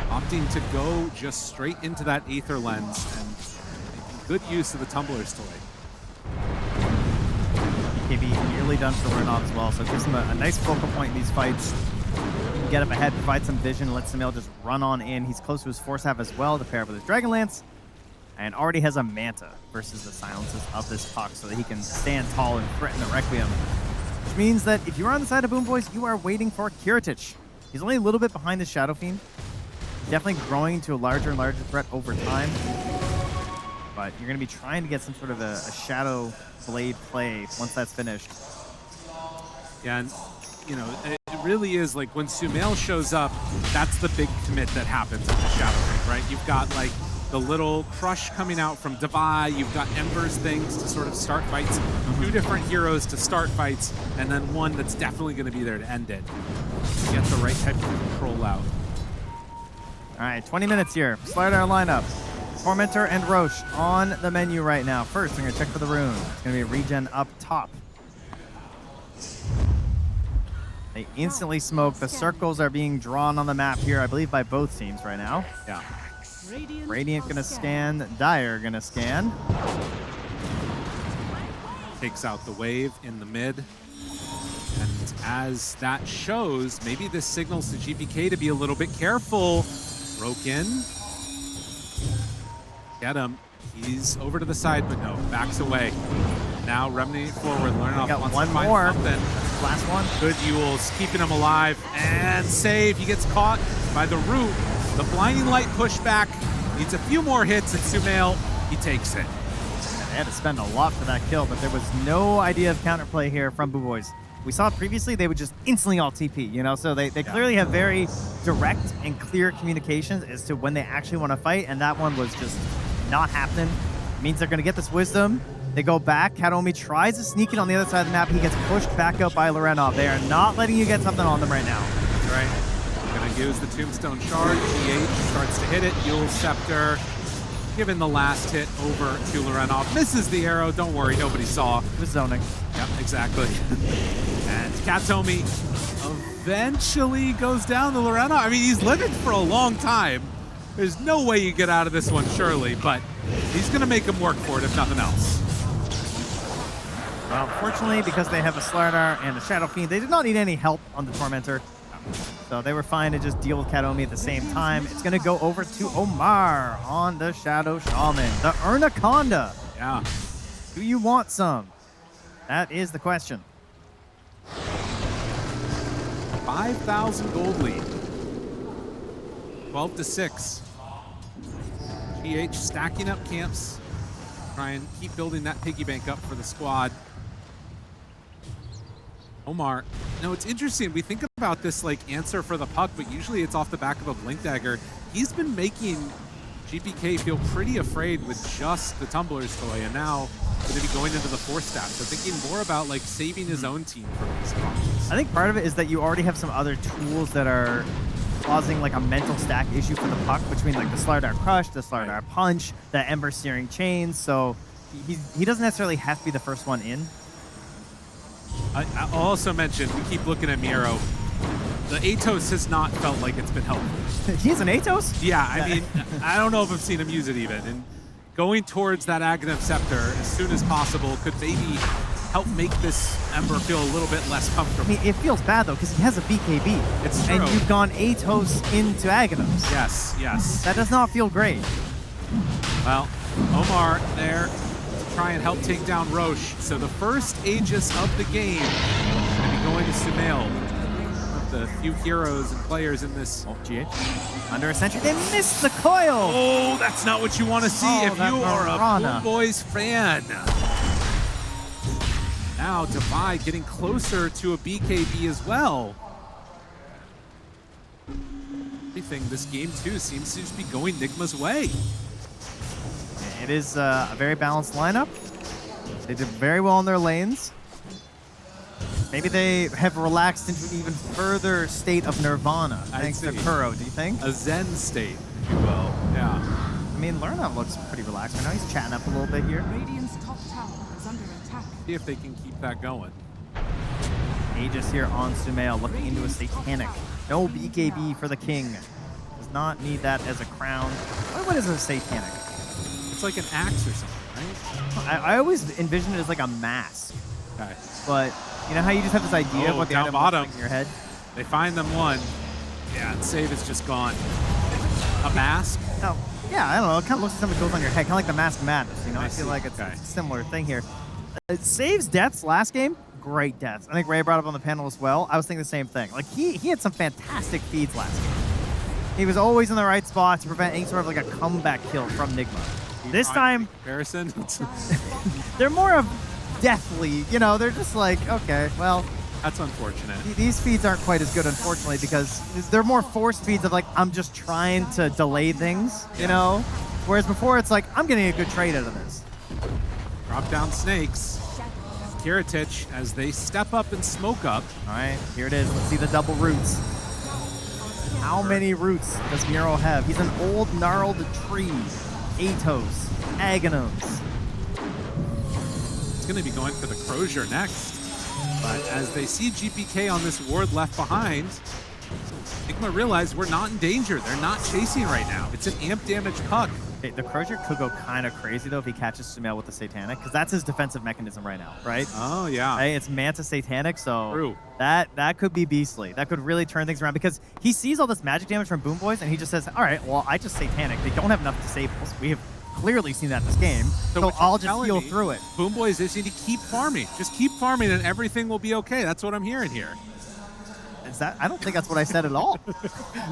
Opting to go just straight into that Aether Lens and making good use of the Tumbler's toy. BKB nearly done for Renov as well, so it gives him a nice focal point in these fights. Get up ahead, provide some vision, let Sumail just run on in. He's close to his Force Half as well to pair up with his Dragonlance, and already has a Manta versus the silences of this puck so that he can stand tall and threaten the Requiem. Which means that if you're on the side of BoomBoys, you are waiting for Kiritich. He's only a little bit behind the Shadow Fiend. Definitely growing to a larger and larger threat over time. But you're going to be trying to get some sort of a Shadow Blade play once that's finished. Yeah, and you know, it really is like when Sumail shows up, that's the big commit that happens with the Shadow Fiend, right? You've got like the little crush coming out from Devi, you've got Ember's things to sort of start fights, two different heroes to start fights, and then one that's definitely going to be there to end it. Get the right type of control out. All right, 20 minutes here. Slardar lineup. Tormentor and Roche on the menu right now. First, we're going to check for the rune. It's going to be a regen up top. They instantly smoke. The circles are being drawn on the map here, I believe, by both teams right now. Yeah. Radiant going to scan. Dire going to scan. Takes out the wave in the mid. And as that shows, maybe this signals to GPK to be a little bit careful. Broke in. Get him. He's over to the side, but no, backs away. Now Remnant forward. Learnoff got wants one to find more. something. Last one. Good Yules, keeping him alive. And save. He gets caught by the root. The blinding light pushback. Needs a few more hits, and Sumail, he takes it. They had to spend a lot for that kill, but there was no idea of counterplay here from BoomBoys. We saw previously they would just instantly all TP, you know, so they clearly have very direct and clear communications as to when they actually want to fight, and that one was just not happening. It means they're going to get this wisdom. They go back. Katomi tries to sneak it on the other side of the map. He gets pushed back up by Lorenov. They are not letting you get something on them right now. That's right. Going to use the Tombstone Shard. GH starts to hit it. Yule's Scepter. Giving the last hit over to Lorenov. Misses the arrow. Don't worry, nobody saw. It was zoning. Yep, exactly. And Katomi eventually goes down to Lorenov. I mean, he's living for a long time. There's no way you get out of this one, surely, but he's going to make him work for it, if nothing else. Well, fortunately, because they have a Slardar and a Shadow Fiend, they did not need any help on the Tormentor. So they were fine to just deal with Katomi at the same time. It's going to go over to Omar on the Shadow Shaman. The Ernaconda. Yeah. Do you want some? That is the question. 5,000 gold lead. 12-6. GH stacking up camps. Try and keep building that piggy bank up for the squad. Omar, no, it's interesting. We think about this like answer for the puck, but usually it's off the back of a blink dagger. He's been making GPK feel pretty afraid with just the Tumblr's toy, and now going to be going into the 4th staff. So thinking more about like saving his own team from these problems. I think part of it is that you already have some other tools that are causing like a mental stack issue for the puck between like the Slardar Crush, the Slardar Punch, the Ember Searing Chains. So he doesn't necessarily have to be the first one in. I'll also mention, we keep looking at Miro. The Atos has not felt like it's been helpful. He's an Atos? Yeah, I mean, I don't know if I've seen him use it even. And going towards that Aghanim Scepter as soon as possible could maybe help make this Ember feel a little bit less comfortable. I mean, it feels bad though, because he has a BKB. It's true. And you've gone Atos into Aghanims. Yes, yes. That does not feel great. Well, Omar there to try and help take down Roche. So the first Aegis of the game going to be going to Sumail. One of the few heroes and players in this. Oh, GH. Under a sentry, they missed the coil! Oh, that's not what you want to see if you are a BoomBoys fan. Now Devi getting closer to a BKB as well. Everything this game too seems to just be going Nigma's way. It is a very balanced lineup. They did very well in their lanes. Maybe they have relaxed into an even further state of nirvana thanks to Kuro, do you think? A zen state, if you will. Yeah. I mean, Lerna looks pretty relaxed right now. He's chatting up a little bit here. Radiant's top tower is under attack. See if they can keep that going. Aegis here on Sumail looking into a Satanic. No BKB for the King. Does not need that as a crown. What is a Satanic? It's like an axe or something, right? I always envision it as like a mask. Okay. But you know how you just have this idea of what the down item bottom looks like in your head? They find them one. Yeah, the save is just gone. A mask? No. Yeah, I don't know. It kind of looks like something goes on your head, kind of like the Mask of Madness. You know, I feel see. like it's Okay. a similar thing here. Saves deaths last game. Great deaths. I think Ray brought up on the panel as well. I was thinking the same thing. Like he had some fantastic feeds last game. He was always in the right spot to prevent any sort of like a comeback kill from Nigma. This time, comparison. they're more of deathly. You know, they're just like, okay, well, that's unfortunate. These feeds aren't quite as good, unfortunately, because they're more forced feeds of like, I'm just trying to delay things, you know? Whereas before, it's like, I'm getting a good trade out of this. Drop down snakes. Kiritich as they step up and smoke up. All right, here it is. Let's see the double roots. How many roots does Miro have? He's an old gnarled tree. Atos, Aghanims. It's going to be going for the Crozier next. But as they see GPK on this ward left behind, Nigma realize we're not in danger. They're not chasing right now. It's an amp damage puck. Okay, the Crozier could go kind of crazy, though, if he catches Sumail with the Satanic, because that's his defensive mechanism right now, right? Oh, yeah. Right? It's Manta Satanic, so True. that could be beastly. That could really turn things around, because he sees all this magic damage from BoomBoys, and he just says, all right, well, I just Satanic. They don't have enough disables. We have clearly seen that this game, so I'll just heal through it. BoomBoys just need to keep farming. Just keep farming, and everything will be okay. That's what I'm hearing here. Is that? I don't think that's what I said at all.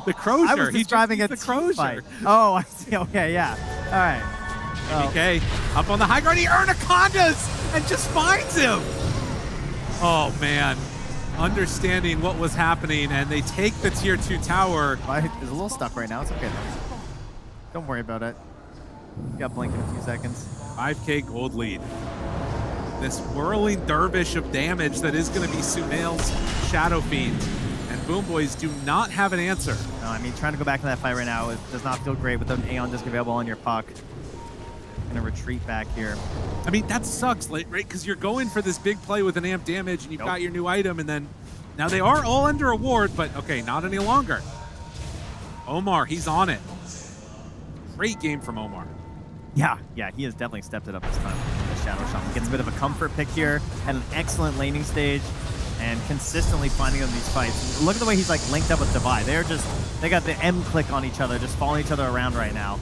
The Crozier. I was describing it. The Crozier. Oh, I see. Okay, yeah. All right. Okay, up on the high ground, he Anacondas and just finds him. Oh man, understanding what was happening, and they take the tier 2 tower. It's a little stuck right now. It's okay though. Don't worry about it. You got blink in a few seconds. 5K gold lead. This whirling dervish of damage that is going to be Sumail's Shadow Fiend. And BoomBoys do not have an answer. No, I mean, trying to go back to that fight right now, it does not feel great with an Aeon disc available on your puck. Gonna retreat back here. I mean, that sucks, right? Because you're going for this big play with an amp damage, and you've got your new item, and then now they are all under a ward, but okay, not any longer. Omar, he's on it. Great game from Omar. Yeah, he has definitely stepped it up this time. The Shadow Shaman gets a bit of a comfort pick here, had an excellent laning stage, and consistently finding them these fights. Look at the way he's like linked up with Devi. They got the M click on each other, just following each other around right now.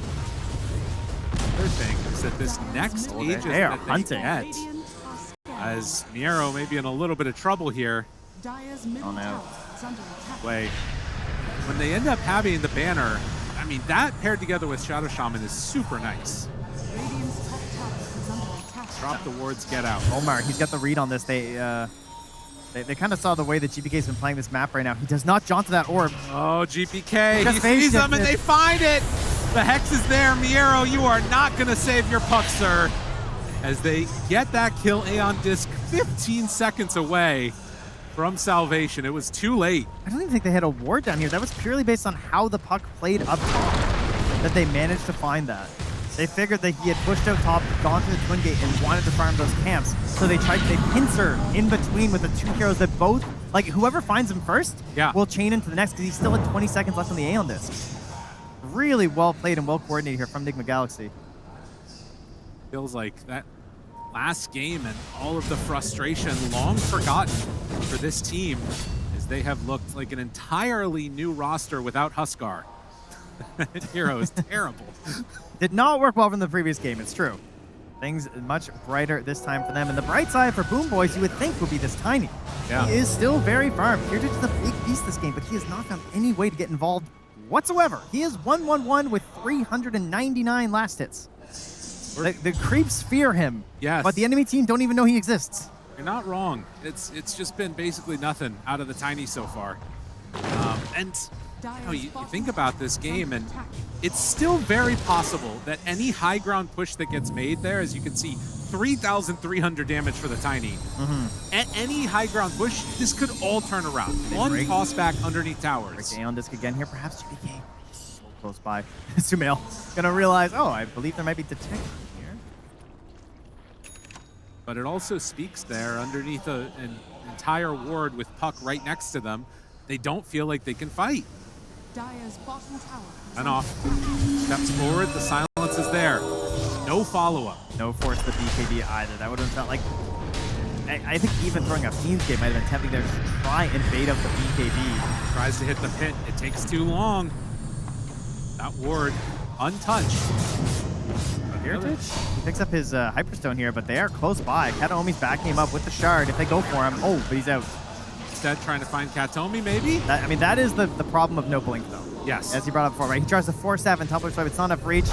Other thing is that this next Aegis they are that hunting. They get, as Miro may be in a little bit of trouble here. Dire's middle tower is under attack. Wait. When they end up having the banner, I mean, that paired together with Shadow Shaman is super nice. Radiant's top tower is under attack. Drop the wards, get out. Omar, he's got the read on this. They kind of saw the way that GPK's been playing this map right now. He does not jaunt to that orb. Oh, GPK, Just he face sees them and shifted. they find it. The Hex is there. Miero, you are not going to save your puck, sir. As they get that kill, Aeon Disc 15 seconds away from salvation. It was too late. I don't even think they had a ward down here. That was purely based on how the puck played up top that they managed to find that. They figured that he had pushed out top, gone to the Twin Gate, and wanted to farm those camps. So they pincer in between with the two heroes that both, like whoever finds him first, will chain into the next because he's still at 20 seconds left on the Aeon Disc. Really well played and well coordinated here from Nigma Galaxy. Feels like that last game and all of the frustration long forgotten for this team as they have looked like an entirely new roster without Huskar. That hero is terrible. Did not work well from the previous game, it's true. Things much brighter this time for them. And the bright side for BoomBoys, you would think, would be this Tiny. Yeah. He is still very farmed. Kirchich is a big beast this game, but he has not found any way to get involved whatsoever. He is 1-1-1 with 399 last hits. The creeps fear him. Yes. But the enemy team don't even know he exists. You're not wrong. It's just been basically nothing out of the Tiny so far. And you think about this game, and it's still very possible that any high ground push that gets made there, as you can see, 3,300 damage for the Tiny. At any high ground push, this could all turn around. One toss back underneath towers. Aeon Disc again here, perhaps GPK. So close by. Sumail gonna realize, oh, I believe there might be detection here. But it also speaks there underneath an entire ward with Puck right next to them. They don't feel like they can fight. Dire's bottom tower is And off. Steps forward, the silence is there. No follow-up. No force the BKB either. That would have felt like... I think even throwing a Fiend's Gate might have been tempting there to try and bait up the BKB. Tries to hit the pit. It takes too long. That ward untouched. Heritage? He picks up his Hyperstone here, but they are close by. Kataomi's backing him up with the shard. If they go for him, oh, but he's out. Instead, trying to find Kataomi, maybe? That is the problem of no blink, though. Yes. As he brought up before, right? He tries to 4-7, Tumbler Swipe. It's not enough reach.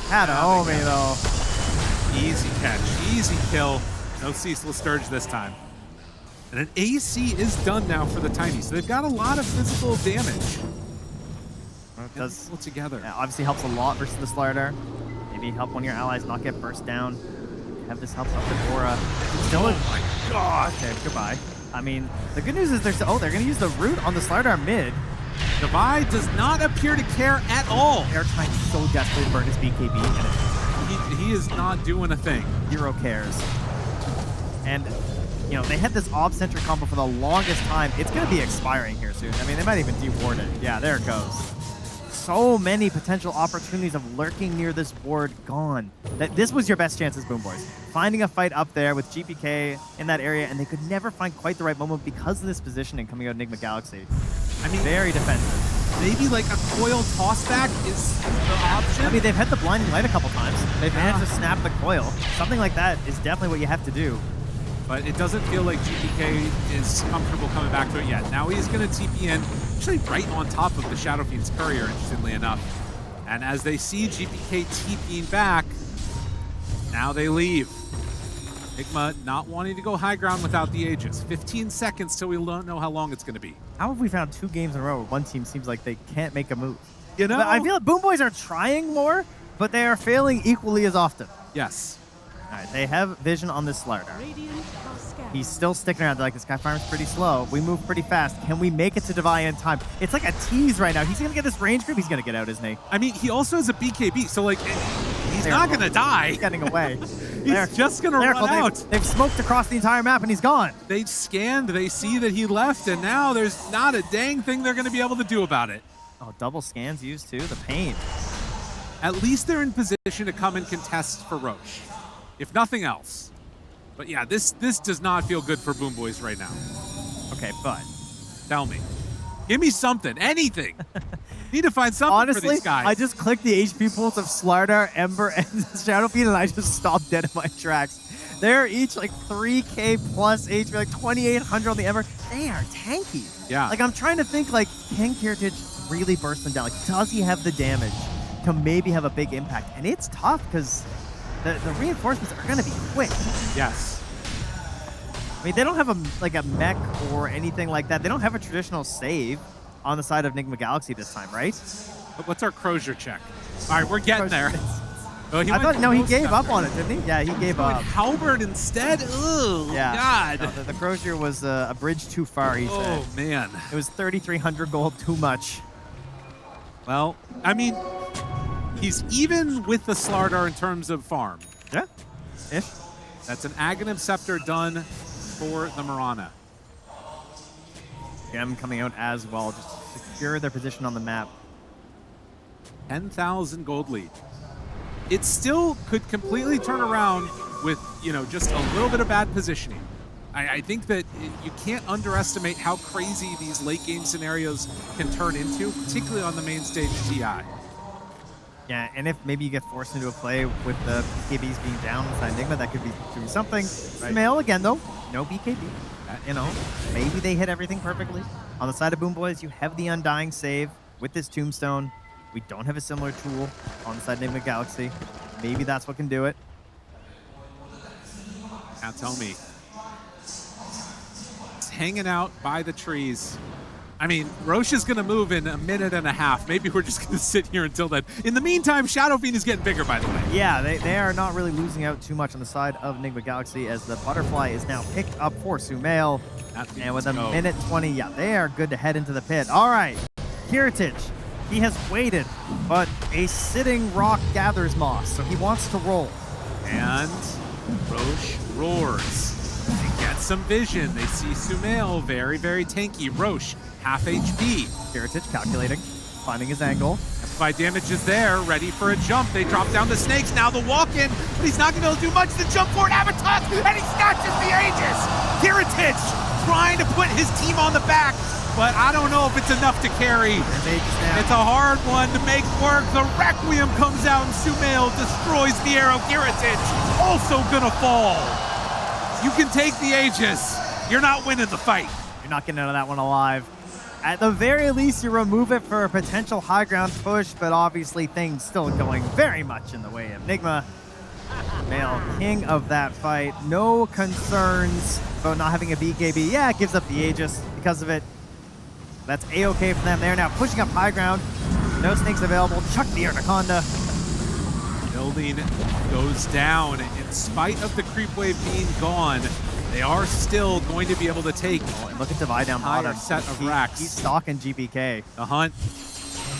Kataomi, though. Easy catch. Easy kill. No Ceaseless Sturge this time. And an AC is done now for the Tiny, so they've got a lot of physical damage. Well, it does pull together. Yeah, obviously helps a lot versus the Slardar. Maybe help one of your allies not get burst down. Have this help up with Aura. Still oh my god. Okay, goodbye. I mean, the good news is they're going to use the root on the Slardar mid. Divide does not appear to care at all. They're trying so desperately to burn his BKB. And he is not doing a thing. Zero cares. And, you know, they had this Ob-centric combo for the longest time. It's going to be expiring here soon. I mean, they might even de-ward it. Yeah, there it goes. So many potential opportunities of lurking near this ward gone. This was your best chance as BoomBoys. Finding a fight up there with GPK in that area, and they could never find quite the right moment because of this positioning coming out of Nigma Galaxy. I mean, very defensive. Maybe like a coil tossback is the option. I mean, they've had the blinding light a couple times. They've managed to snap the coil. Something like that is definitely what you have to do. But it doesn't feel like GPK is comfortable coming back to it yet. Now he's going to TP in, actually right on top of the Shadow Fiend's courier, interestingly enough. And as they see GPK TPing back, now they leave. Nigma not wanting to go high ground without the Aegis. 15 seconds till we don't know how long it's going to be. How have we found 2 games in a row where one team seems like they can't make a move? You know? But I feel like BoomBoys are trying more, but they are failing equally as often. Yes. All right, they have vision on this Slardar. He's still sticking around. They're like, this guy farms pretty slow. We move pretty fast. Can we make it to Divine in time? It's like a tease right now. He's going to get this range group. He's going to get out, isn't he? I mean, he also has a BKB, so like, he's not going to die. He's getting away. He's just going to run out. They've smoked across the entire map, and he's gone. They scanned, they see that he left, and now there's not a dang thing they're going to be able to do about it. Oh, double scans used too. The pain. At least they're in position to come and contest for Roche, if nothing else. But yeah, this does not feel good for BoomBoys right now. Okay, but tell me. Give me something, anything. Need to find something honestly, for these guys. I just clicked the HP pools of Slardar, Ember, and Shadow Fiend, and I just stopped dead in my tracks. They're each like 3K plus HP, like 2,800 on the Ember, they are tanky. Yeah. Like, I'm trying to think, like, can Kiritich really burst them down? Like, does he have the damage to maybe have a big impact? And it's tough because the reinforcements are going to be quick. Yes. I mean, they don't have a mech or anything like that. They don't have a traditional save on the side of Nigma Galaxy this time, right? What's our Crozier check? All right, we're getting there. Oh, I thought, no, he gave up on it, didn't he? Yeah, he gave up. Halberd instead? Ugh, yeah. God. No, the Crozier was a bridge too far, he said. Oh, man. It was 3,300 gold too much. Well, I mean, he's even with the Slardar in terms of farm. Yeah, ish. That's an Aghanim Scepter done for the Mirana. Gem coming out as well, just to secure their position on the map. 10,000 gold lead. It still could completely turn around with, you know, just a little bit of bad positioning. I think that you can't underestimate how crazy these late game scenarios can turn into, particularly on the main stage TI. Yeah, and if maybe you get forced into a play with the BKBs being down inside Nigma, that could be doing something. Right. Mail again, though. No BKB. You know, maybe they hit everything perfectly. On the side of BoomBoys, you have the Undying save with this Tombstone. We don't have a similar tool on the side of Nigma Galaxy. Maybe that's what can do it. Now tell me. It's hanging out by the trees. I mean, Roche is going to move in a minute and a half. Maybe we're just going to sit here until then. In the meantime, Shadow Fiend is getting bigger, by the way. Yeah, they are not really losing out too much on the side of Nigma Galaxy as the Butterfly is now picked up for Sumail. And with a minute 20, yeah, they are good to head into the pit. All right, Kiritich, he has waited, but a sitting rock gathers moss, so he wants to roll. And Roche roars. They get some vision. They see Sumail, very, very tanky. Roche, half HP. Kiritich calculating, finding his angle. Amplified damage is there, ready for a jump. They drop down the snakes. Now the walk-in, but he's not going to be able to do much. The jump forward, Avatar, and he snatches the Aegis. Kiritich trying to put his team on the back, but I don't know if it's enough to carry. It's a hard one to make work. The Requiem comes out and Sumail destroys the arrow. Kiritich also gonna fall. You can take the Aegis. You're not winning the fight. You're not getting out of that one alive. At the very least, you remove it for a potential high ground push, but obviously things still going very much in the way of Nigma. Male king of that fight. No concerns about not having a BKB. Yeah, it gives up the Aegis because of it. That's A-okay for them. They're now pushing up high ground. No snakes available. Chuck the Anaconda. Building goes down. In spite of the creep wave being gone, they are still going to be able to take and look at Divide down bottom. Set of racks. He's stalking GBK. The hunt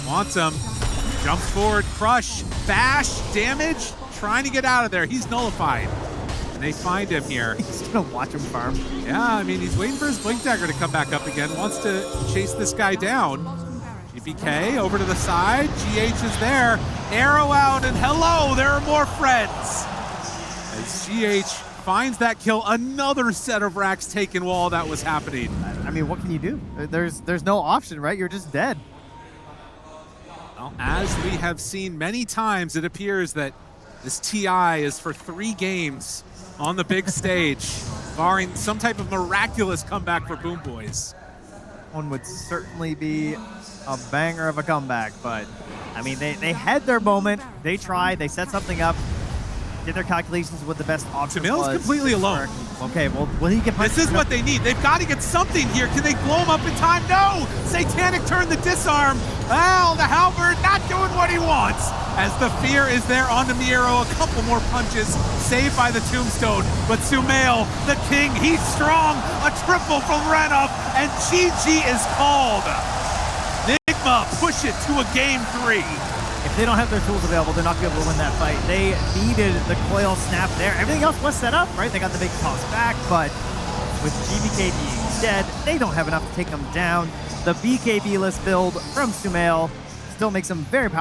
wants him. Jumps forward. Crush. Bash. Damage. Trying to get out of there. He's nullified. And they find him here. He's gonna watch him farm. Yeah, I mean, he's waiting for his Blink Dagger to come back up again. Wants to chase this guy down. GBK over to the side. GH is there. Arrow out, and hello, there are more friends. As GH finds that kill, another set of racks taken while that was happening. I mean, what can you do? There's no option, right? You're just dead. Well, as we have seen many times, it appears that this TI is for 3 games on the big stage, barring some type of miraculous comeback for BoomBoys. One would certainly be a banger of a comeback, but I mean, they had their moment. They tried. They set something up. Did their calculations with the best option. Sumail's completely alone. Okay, well, will he get punched? This is what they need. They've got to get something here. Can they blow him up in time? No! Satanic turn the disarm. Well, the Halberd not doing what he wants. As the fear is there on the Miero. A couple more punches saved by the Tombstone. But Sumail, the king, he's strong. A triple from Renov, and GG is called. Nigma push it to a game 3. If they don't have their tools available, they're not going to be able to win that fight. They needed the coil snap there. Everything else was set up, right? They got the big toss back, but with GBK being dead, they don't have enough to take them down. The BKB-less build from Sumail still makes them very powerful.